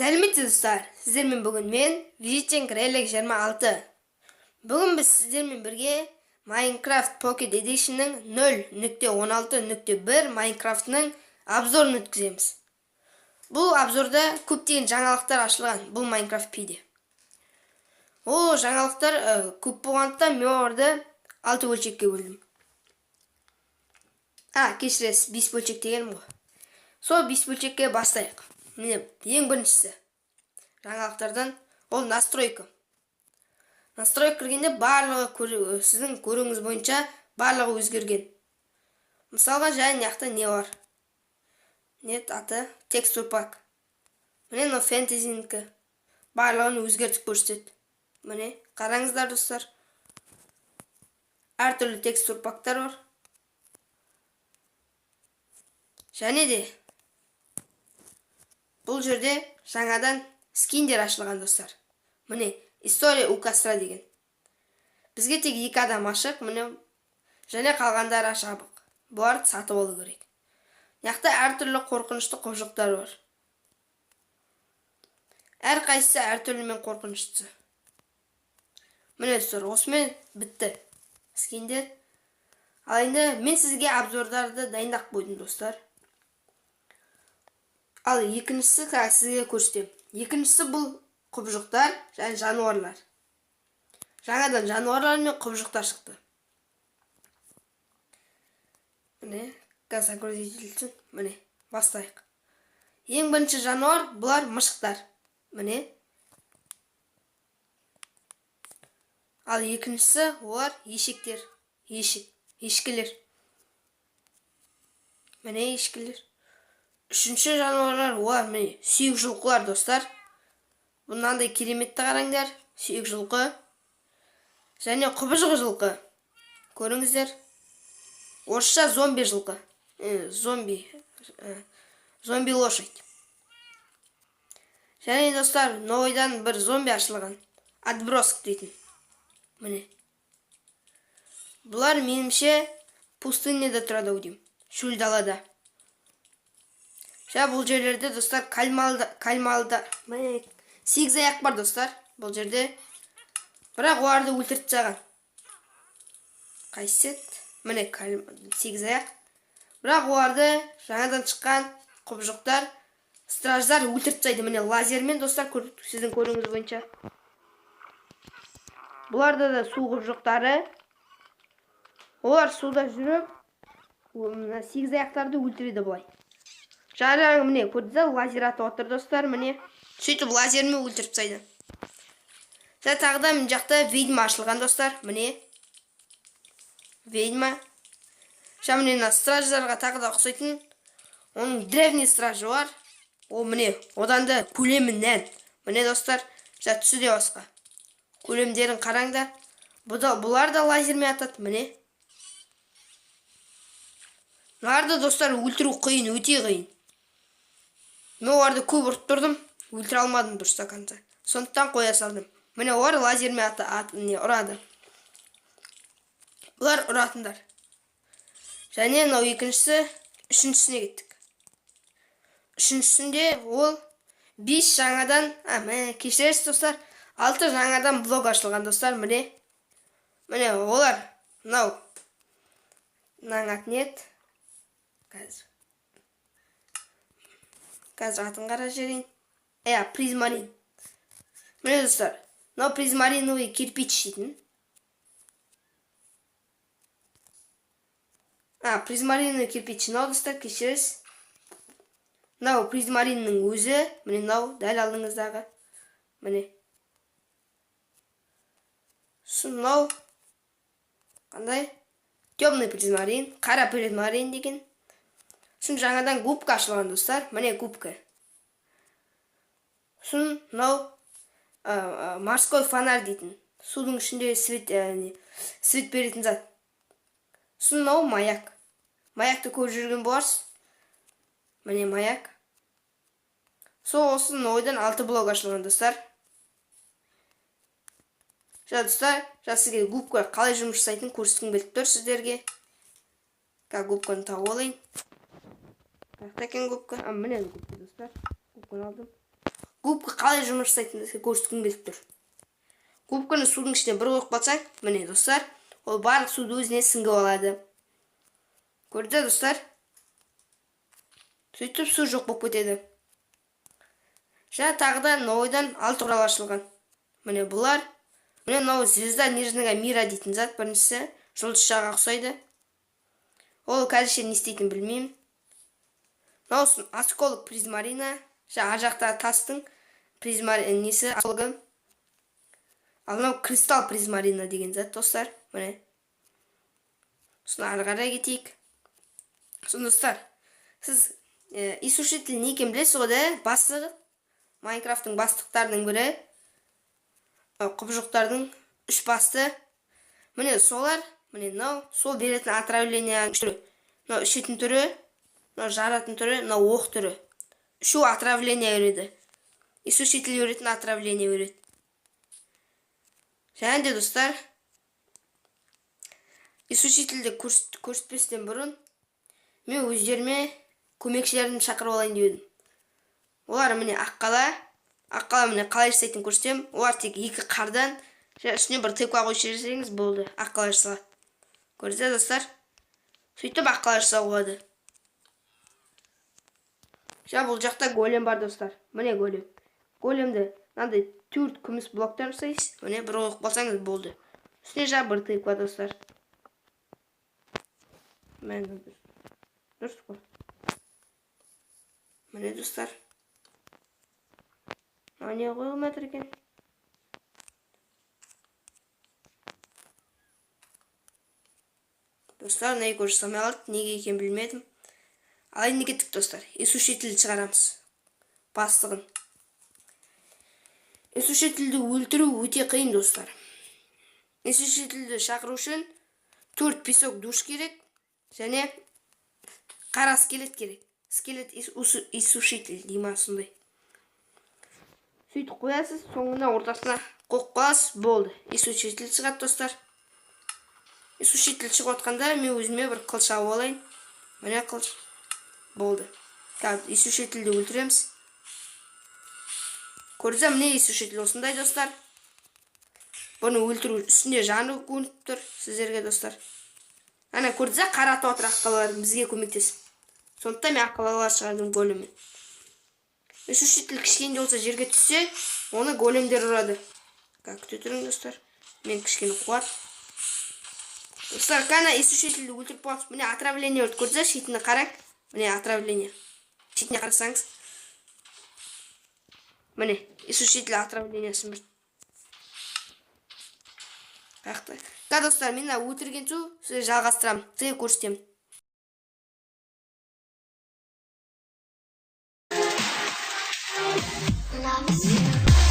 Сәлеметсіз достар, сіздермен бүгін мен Vision Grelek 26. Бүгін біз сіздермен бірге Minecraft Pocket Edition'ның 0.16.1 Minecraft'ның обзорын өткіземіз. Бұл обзорда көптеген жаңалықтар ашылған бұл Minecraft P'де. Ол жаңалықтар көп болғандықтан мен оларды 6 бөлшекке бөлдім. Кешіресіз, 5 бөлшек дегенім ғой. Сол 5 бөлшекке бастайық. Міне, ең біріншісі жаңалықтардан ол настройка. Настройка кіргенде барлығы сіздің көруіңіз бойынша барлығы өзгерген. Мысалға және яқты не бар? Нет аты текстур пак. Міне мынау фэнтезинікі. Барлығын өзгертіп көрсетеді. Міне, қараңыздар достар. Әртүрлі текстур пактар бар. Және де бұл жерде жаңадан скиндер ашылған достар. Міне, история у костра деген. Бізге тек 2 адам ашық, міне, және қалғандары жабық. Бұларды сатып алу керек. Яқта әртүрлі қорқынышты құбыжықтар бар. Әр қайсысы әртүрлімен қорқыныштысы. Міне достар, осымен бітті скиндер. Ал енді мен сізге обзордарды дайындап қойдым достар. Ал екіншісі сізге көрсетем. Екіншісі бұл құбыжықтар және жануарлар. Жаңадан жануарлар мен құбыжықтар шықты. Міне, загрузитель. Міне, бастайық. Ең бірінші жануар бұлар мышықтар. Міне. Ал екіншісі олар ешектер. Ешкілер. Міне ешкілер. Үшінші жануарлар олар міне сүйек жылқылар достар. Бұнандай кереметті қараңдар. Сүйек жылқы. Және құбыжық жылқы. Көріңіздер. Орысша зомби жылқы. Зомби лошадь. Және достар, новойдан бір зомби ашылған. Отброск дейтін. Міне. Бұлар менімше пустынеде тұрады өдем. Шөл далада. Бұл жерлерде достар кальмалда 8 аяқ бар достар. Бұл жерде. Бірақ оларды өлтіріп тастаған. Қайсы? Міне 8 аяқ. Бірақ оларды жаңадан шыққан құбыжықтар, страждар өлтіріп тастайды. Міне лазермен достар, сіздің көруіңіз бойынша. Бұларда да су құбыжықтары. Олар суда жүріп, 8 аяқтарды өлтіреді бұлай. Жаңағы міне көрдіңіздер, лазер атып отыр достар, міне. Сөйтіп лазермен өлтіріп тастайды. Тағы да мен жақта ведьма ашылған достар, міне. Ведьма. Міне страждарға тағы да ұқсайтын. Оның древний стражы бар. Ол міне, одан да көлемінен. Міне достар, түсі де басқа. Көлемдерін қараңдар. Бұлар да лазермен атады, міне. Бұларды достар өлтіру қиын, өте қиын. Мен оларды көп ұрып тұрдым, өлтіре алмадым дұрыста қанша. Сондықтан қоя салдым. Міне олар лазермен ұрады. Бұлар ұратындар. Және мынау екіншісі, үшіншісіне кеттік. Үшіншісінде ол 5 жаңадан, кешіресіз достар, 6 жаңадан блог ашылған достар, міне. Міне олар, мынау аты қазір атын қара жерейін. Призмарин. Міне достар, мынау призмариновый кирпич дейтін. Призмариновый кирпич. Мынау достар, кешіресіз. Мынау призмариннің өзі. Міне мынау дәл алдыңыздағы. Міне. Мынау қандай? Темный призмарин, қара призмарин деген. Жаңадан губка ашылған достар. Міне губка. Мынау морской фонарь дейтін. Судың ішінде свет беретін зат. Мынау маяк. Маякты көріп жүрген боларсыз. Міне маяк. Осы ойдан 6 блог ашылған достар. Достар, сізге губка қалай жұмыс жасайтынын көрсеткім келіп тұр сіздерге. Губканы тауып алайын. Қаяқта екен губка? Міне губка достар. Губканы алдым. губка қалай жұмыс жасайтынын көрсеткім келіп тұр. Губканы судың ішіне бір қойып қалсаң, міне достар, ол барлық суды өзіне сіңіп алады. Көрді достар? Сөйтіп су жоқ болып кетеді. Жаңа тағы да ойдан 6 құрал ашылған. Міне бұлар, міне мынау звезда нежного мира дейтін зат, біріншісі жұлдызшаға ұқсайды. Ол қазірше не істейтінін білмеймін. Мынау осколок призмарина, жаңа жақтағы тастың несі оскологы. Ал мынау кристалл призмарина деген зат, достар. Міне. Соны ары қарай кетейік. Соны достар, сіз иісушитель не екенін білесіз ғой, да? Бастығы, Майнкрафттың бастықтарының бірі, құбыжықтардың 3 басты. Міне солар, міне мынау сол беретін отравление түрі. Мынау ішетін түрі, мынау жаратын түрі, мынау оқ түрі. Үшу отравление өреді. Иісушитель өретін отравление өреді. Және де достар, иісушительді көрсетпестен бұрын мен өздеріме көмекшілерін шақырып алайын деп едім. Олар міне аққала міне қалай жасайтынын көрсетем. Олар тек 2 қардан үстіне бір тыква қойып жіберсеңіз болды, аққала жасалады. Көрдіңіздер достар? Сөйтіп аққала жасауға болады. Жаңа бұл жақта голем бар достар. Міне голем. Големді мынандай 4 күміс блоктан жасайсыз. Міне бір қойып қалсаңыз болды. Үстіне жаңа бір тыква достар. Дұрыс қой. Міне достар. Не қойылып жатыр екен? Достар, неге көрсетілмей қалды, неге екенін білмедім. Ал енді кеттік достар. Иісушительді шығарамыз. Бастығын. Иісушительді өлтіру өте қиын достар. Иісушительді шақыру үшін 4 песок душ керек, және қара скелет керек. Скелет иісушитель дейма сондай. Сөйтіп қоясыз, соңына ортасына қоқып қаласыз, болды. Иісушитель шығады достар. Иісушитель шығып отқанда мен өзіме бір қылыш алып алайын. Міне қылыш. Болды. Иісушительді өлтіреміз. Көрдіңіздер, міне иісушитель осындай достар. Бұны өлтіру үстінде жаны көрініп тұр сіздерге достар. Ана көрдіңіздер, қаратып отыр аққалалар бізге көмектесіп. Сондықтан мен аққалалар шығардым големмен. Иісушитель кішкене болса жерге түссе, оны големдер ұрады. Күте тұрың достар. Мен кішкене қуат. Достар, қана иісушительді өлтіріп болғанбыз. Міне отравление өрт көрдіңіздер, шетіне қараң. Міне отравление. Шетіне қарасаңыз. Міне иісушитель отравлениясын бір. Қаяқты. Достар, мен өлтірген су сізге жалғастырамын. Сізге көрсетемін. Loves you.